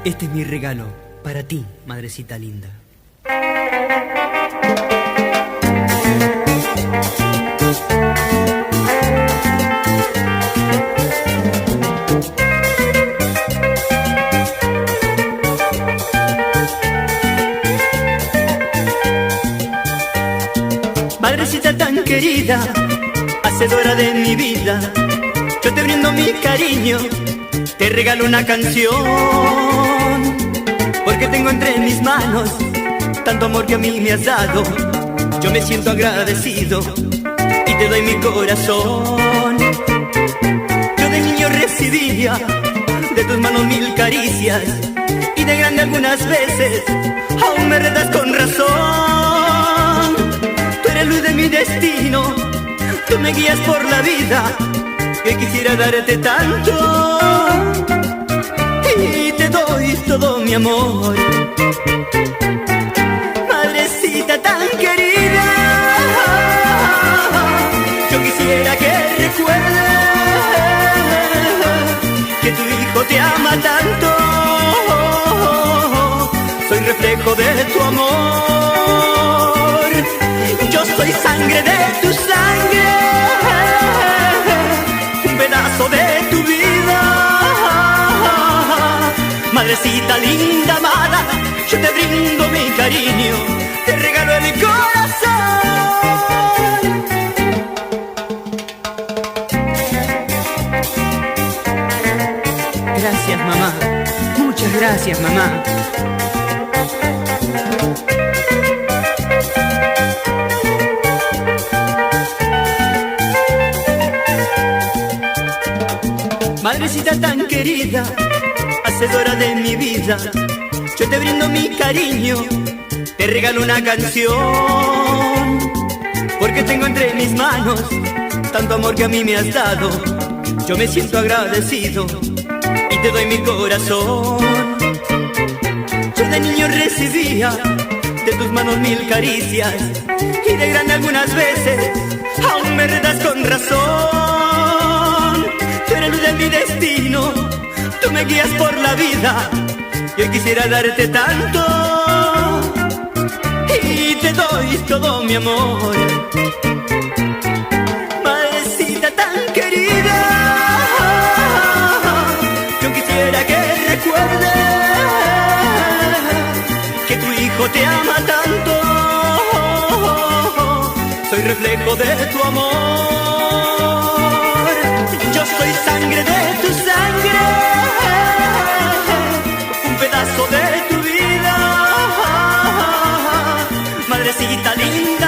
Este es mi regalo para ti, madrecita linda. Madrecita tan querida, hacedora de mi vida, yo te brindo mi cariño, te regalo una canción, porque tengo entre mis manos tanto amor que a mí me has dado. Yo me siento agradecido y te doy mi corazón. Yo de niño recibía de tus manos mil caricias, y de grande algunas veces aún me retas con razón. Tú eres luz de mi destino, tú me guías por la vida, que quisiera darte tanto, y te doy todo mi amor. Madrecita tan querida, yo quisiera que recuerdes que tu hijo te ama tanto. Soy reflejo de tu amor, yo soy sangre de tu sangre, un pedazo de tu vida. Madrecita linda, amada, yo te brindo mi cariño, te regalo en mi corazón. Gracias, mamá, muchas gracias, mamá. Madrecita tan querida, hacedora de mi vida, yo te brindo mi cariño, te regalo una canción, porque tengo entre mis manos tanto amor que a mí me has dado. Yo me siento agradecido y te doy mi corazón. Yo de niño recibía de tus manos mil caricias, y de grande algunas veces aún me retas con razón. Tú eres luz de mi destino, tú me guías por la vida, yo quisiera darte tanto, y te doy todo mi amor. Madrecita tan querida, yo quisiera que recuerdes que tu hijo te ama tanto. Soy reflejo de tu amor, yo soy sangre de tu sangre, un pedazo de tu vida. Madrecita linda,